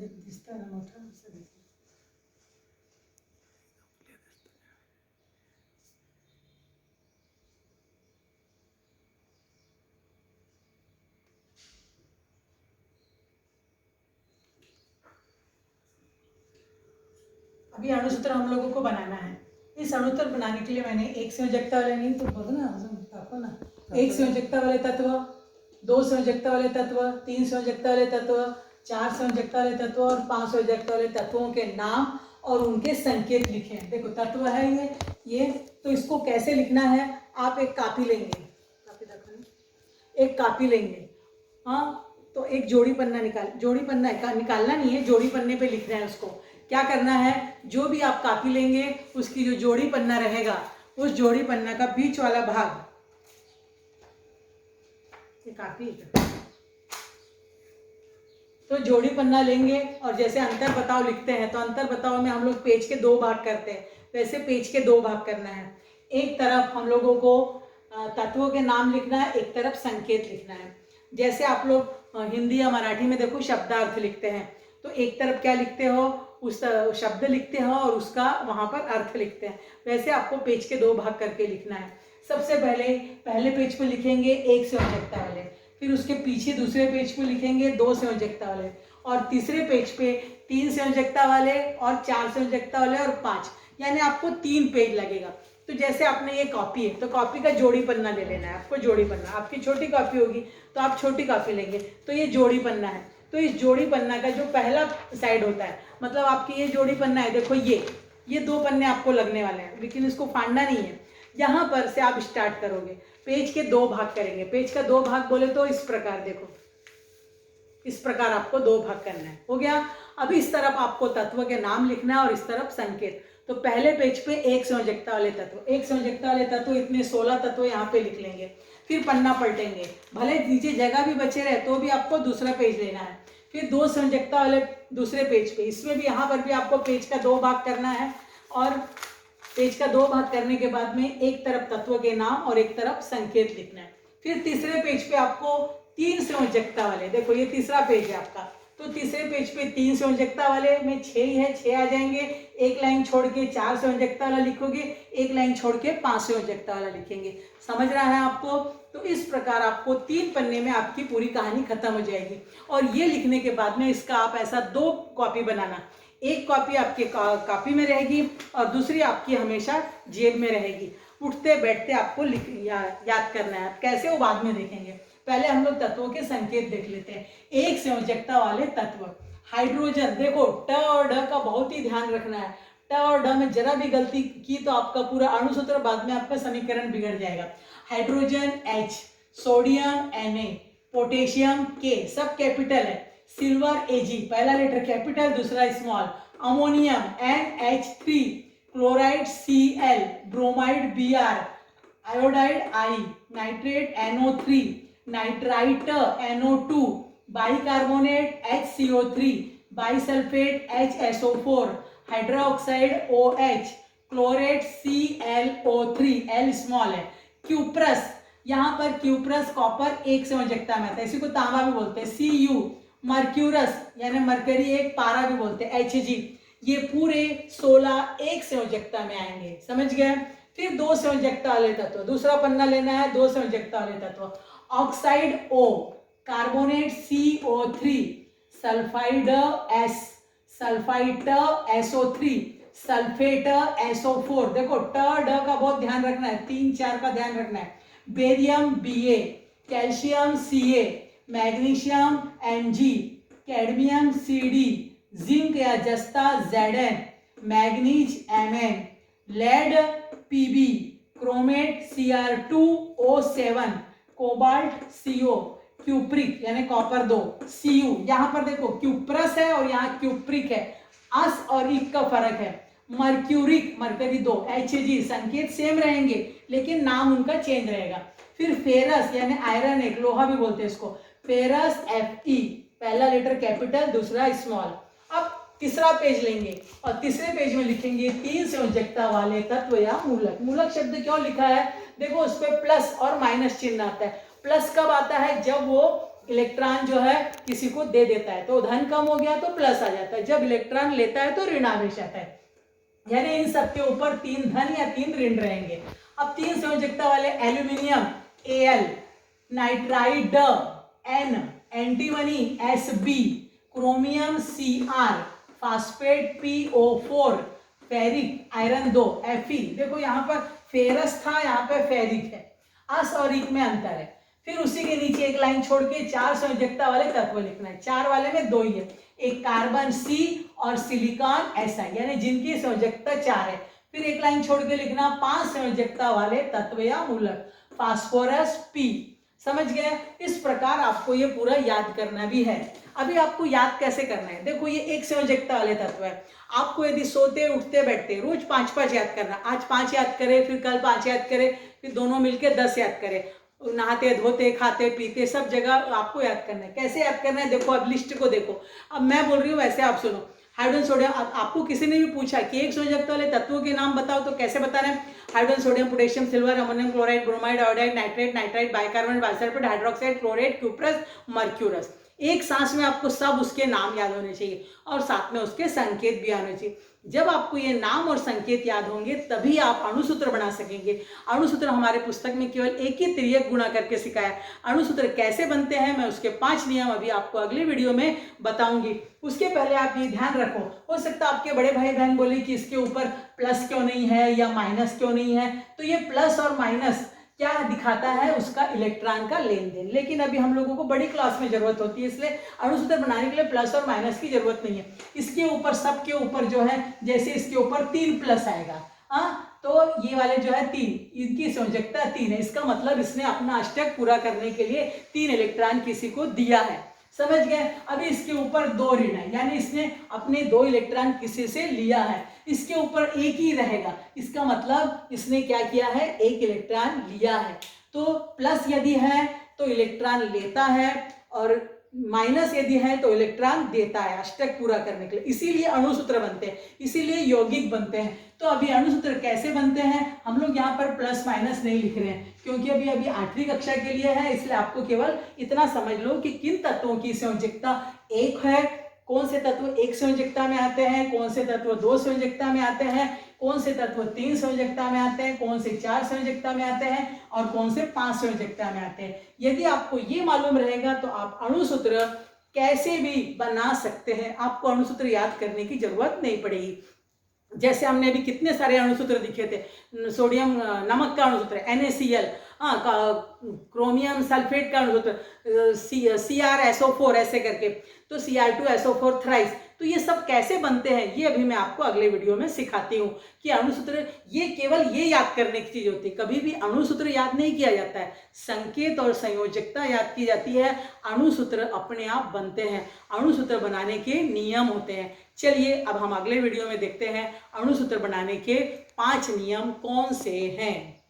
दिसता ना मोठा असं दिसतं. अभी अणुसूत्र हम लोगों को बनाना है. इस अणुसूत्र बनाने के लिए मैंने एक संयोजकता वाले नहीं तो बघ ना अजून दाखव ना. एक संयोजकता वाले तत्व, दो संयोजकता वाले तत्व, तीन संयोजकता वाले तत्व, चार संयोजकता वाले तत्व और पांच संयोजकता वाले तत्वों के नाम और उनके संकेत लिखे हैं. देखो तत्व है ये तो इसको कैसे लिखना है. आप एक कॉपी लेंगे, एक कॉपी लेंगे. हाँ तो एक जोड़ी पन्ना निकालना नहीं है, जोड़ी पन्ने पे लिखना है. उसको क्या करना है, जो भी आप कॉपी लेंगे उसकी जो जोड़ी पन्ना रहेगा उस जोड़ी पन्ना का बीच वाला भाग, ये कॉपी तो जोड़ी पन्ना लेंगे और जैसे अंतर बताओ लिखते हैं तो अंतर बताओ में हम लोग पेज के दो भाग करते हैं, वैसे पेज के दो भाग करना है. एक तरफ हम लोगों को तत्वों के नाम लिखना है, एक तरफ संकेत लिखना है. जैसे आप लोग हिंदी या मराठी में देखो शब्दार्थ लिखते हैं तो एक तरफ क्या लिखते हो, उस शब्द लिखते हो और उसका वहाँ पर अर्थ लिखते हैं. वैसे आपको पेज के दो भाग करके लिखना है. सबसे पहले पेज पे लिखेंगे एक संयोजकता वाले, फिर उसके पीछे दूसरे पेज पे लिखेंगे दो संयोजकता वाले और तीसरे पेज पे तीन संयोजकता वाले और चार संयोजकता वाले और पांच, यानी आपको 3 पेज लगेगा. तो जैसे आपने ये कॉपी है तो कॉपी का जोड़ी पन्ना ले लेना है आपको. जोड़ी पन्ना आपकी छोटी कॉपी होगी तो आप छोटी कॉपी लेंगे. तो ये जोड़ी पन्ना है. तो इस जोड़ी पन्ना का जो पहला साइड होता है, मतलब आपकी ये जोड़ी पन्ना है, देखो ये 2 पन्ने आपको लगने वाले हैं, लेकिन इसको फाड़ना नहीं है. यहाँ पर से आप स्टार्ट करोगे, पेज के 2 भाग करेंगे. पेज का 2 भाग बोले तो इस प्रकार, देखो इस प्रकार आपको 2 भाग करना है. हो गया. अब इस तरफ आपको तत्व के नाम लिखना है और इस तरफ संकेत. तो पहले पेज पे एक संयोजकता वाले तत्व, इतने 16 तत्व यहाँ पे लिख लेंगे. फिर पन्ना पलटेंगे, भले नीचे जगह भी बचे रहे तो भी आपको दूसरा पेज लेना है. फिर दो संयोजकता वाले दूसरे पेज पे, इसमें भी यहाँ पर भी आपको पेज का 2 भाग करना है और पेज का 2 भाग करने के बाद में एक तरफ तत्व के नाम और एक तरफ संकेत लिखना है. फिर तीसरे पेज पे आपको 3 संयोजकता वाले, देखो ये तीसरा पेज है आपका, तो तीसरे पेज पे 3 संयोजकता वाले में 6 ही है, 6 आ जाएंगे. एक लाइन छोड़ के 4 संयोजकता वाला लिखोगे, एक लाइन छोड़ के 5 संयोजकता वाला लिखेंगे. समझ रहा है आपको. तो इस प्रकार आपको 3 पन्ने में आपकी पूरी कहानी खत्म हो जाएगी. और ये लिखने के बाद में इसका आप ऐसा 2 कॉपी बनाना. एक कॉपी आपके कॉपी में रहेगी और दूसरी आपकी हमेशा जेब में रहेगी. उठते बैठते आपको याद करना है. कैसे वो बाद में देखेंगे. पहले हम लोग तत्वों के संकेत देख लेते हैं. एक संयोजकता वाले तत्व हाइड्रोजन, देखो ट और ड का बहुत ही ध्यान रखना है. ट और ड में जरा भी गलती की तो आपका पूरा अणुसूत्र, बाद में आपका समीकरण बिगड़ जाएगा. Hydrogen H, sodium Na, potassium K, सब कैपिटल है. सिल्वर Ag, पहला लेटर कैपिटल दूसरा small. Ammonium NH3, chloride Cl, bromide Br, iodide I, nitrate NO3, nitrite NO2, bicarbonate HCO3, bisulphate HSO4, hydroxide OH, chlorate ClO3, L small है. Cuprous, यहाँ पर cuprous copper एक संयोजकता में आता है, इसी को तांबा भी बोलते हैं. Cu, मर्क्यूरस यानी मरकरी एक पारा भी बोलते हैं, Hg. ये पूरे 16 एक संयोजकता में आएंगे. समझ गए. फिर 2 संयोजकता वाले तत्व, दूसरा पन्ना लेना है. 2 संयोजकता वाले तत्व, oxide O, carbonate CO3, sulphide S, sulphite SO3, sulphate SO4. देखो ट ड का बहुत ध्यान रखना है, 3 4 का ध्यान रखना है. Barium Ba, calcium Ca, magnesium Mg, cadmium Cd, zinc या जस्ता Zn, manganese Mn, lead Pb, chromate Cr2O7, cobalt CO, cupric यानी कॉपर 2 Cu. यहाँ पर देखो क्यूप्रस है और यहाँ क्यूप्रिक है. अस और इक का फर्क है. मर्क्यूरिक, मरकरी 2, Hg, संकेत सेम रहेंगे लेकिन नाम उनका चेंज रहेगा. फिर फेरस यानी आयरन एक, लोहा भी बोलते हैं इसको, फेरस Fe, पहला लेटर कैपिटल दूसरा स्मॉल. अब तीसरा पेज लेंगे और तीसरे पेज में लिखेंगे 3 संयोजकता वाले तत्व या मूलक. मूलक शब्द क्यों लिखा है, देखो उस पर प्लस और माइनस चिन्ह आता है. प्लस कब आता है, जब वो इलेक्ट्रॉन जो है किसी को दे देता है तो धन कम हो गया तो प्लस आ जाता है, जब इलेक्ट्रॉन लेता है तो ऋण आवेश आता है, यानी इन सब के ऊपर 3 धन या 3 ऋण रहेंगे। अब 3 संयोजकता वाले aluminium Al, nitride N, antimony Sb, chromium Cr, phosphate PO4, ferric iron 2 Fe। देखो यहाँ पर फेरस था, यहाँ पे फेरिक है, अस और इक में अंतर है। फिर उसी के नीचे एक लाइन छोड़ के 4 संयोजकता वाले तत्व लिखना है, 4 वाले में 2 ही है, एक कार्बन C और सिलिकॉन Si, यानी जिनकी संयोजकता 4 है। फिर एक लाइन छोड़ के लिखना 5 संयोजकता वाले तत्व या मूलक, फास्फोरस P। समझ गए? इस प्रकार आपको ये पूरा याद करना भी है। अभी आपको याद कैसे करना है, देखो ये एक संयोजकता वाले तत्व है, आपको यदि सोते उठते बैठते रोज 5-5 याद करना, आज 5 याद करे, फिर कल 5 याद करे, फिर दोनों मिलके 10 याद करे, नहाते धोते खाते पीते सब जगह आपको याद करना है। कैसे याद करना है, देखो अब लिस्ट को देखो, अब मैं बोल रही हूँ वैसे आप सुनो। हाइड्रोजन सोडियम, आपको किसी ने भी पूछा कि एक संयोजकता वाले तत्वों के नाम बताओ तो कैसे बता रहे हैं? Hydrogen sodium, potassium, silver, ammonium chloride, bromide, iodide, nitrate, nitride, bicarbonate, bisulphate, hydroxide, chloride, cuprous, mercurous. एक सांस में आपको सब उसके नाम याद होने चाहिए और साथ में उसके संकेत भी आने चाहिए। जब आपको ये नाम और संकेत याद होंगे तभी आप अणुसूत्र बना सकेंगे। अणुसूत्र हमारे पुस्तक में केवल एक ही त्रियक गुणा करके सिखाया। अणुसूत्र कैसे बनते हैं मैं उसके 5 नियम अभी आपको अगले वीडियो में बताऊंगी। उसके पहले आप ये ध्यान रखो, हो सकता है आपके बड़े भाई बहन बोले कि इसके ऊपर प्लस क्यों नहीं है या माइनस क्यों नहीं है, तो ये प्लस और माइनस क्या दिखाता है, उसका इलेक्ट्रॉन का लेन देन। लेकिन अभी हम लोगों को बड़ी क्लास में जरूरत होती है, इसलिए अणुसूत्र बनाने के लिए प्लस और माइनस की जरूरत नहीं है। इसके ऊपर सब के ऊपर जो है, जैसे इसके ऊपर 3 प्लस आएगा, हाँ, तो ये वाले जो है 3, इनकी संयोजकता 3 है, इसका मतलब इसने अपना अष्टक पूरा करने के लिए 3 इलेक्ट्रॉन किसी को दिया है। समझ गए? अभी इसके ऊपर 2 ऋण है, यानी इसने अपने 2 इलेक्ट्रॉन किसी से लिया है, इसके ऊपर एक ही रहेगा, इसका मतलब इसने क्या किया है, 1 इलेक्ट्रॉन लिया है। तो प्लस यदि है तो इलेक्ट्रॉन लेता है और माइनस यदि है तो इलेक्ट्रॉन देता है अष्टक पूरा करने के लिए, इसीलिए अणुसूत्र बनते हैं, इसीलिए यौगिक बनते हैं। तो अभी अणुसूत्र कैसे बनते हैं, हम लोग यहाँ पर प्लस माइनस नहीं लिख रहे हैं क्योंकि अभी 8वीं कक्षा के लिए है, इसलिए आपको केवल इतना समझ लो कि किन तत्वों की संयोजकता 1 है, कौन से तत्व 1 संयोजकता में आते हैं, कौन से तत्व 2 संयोजकता में आते हैं, कौन से तत्व 3 संयोजकता में आते हैं, कौन से 4 संयोजकता में आते हैं और कौन से 5 संयोजकता में आते हैं। यदि आपको ये मालूम रहेगा तो आप अणुसूत्र कैसे भी बना सकते हैं, आपको अणुसूत्र याद करने की जरूरत नहीं पड़ेगी। जैसे हमने अभी कितने सारे अणुसूत्र दिखे थे, सोडियम नमक का अणुसूत्र NaCl, क्रोमियम सल्फेट का अणुसूत्र CrSO4 ऐसे करके, तो Cr2SO4 थ्राइस। तो ये सब कैसे बनते हैं ये अभी मैं आपको अगले वीडियो में सिखाती हूँ कि अणुसूत्र, ये केवल ये याद करने की चीज होती है, कभी भी अणुसूत्र याद नहीं किया जाता है, संकेत और संयोजकता याद की जाती है, अणुसूत्र अपने आप बनते हैं, अणुसूत्र बनाने के नियम होते हैं। चलिए अब हम अगले वीडियो में देखते हैं अणुसूत्र बनाने के 5 नियम कौन से हैं।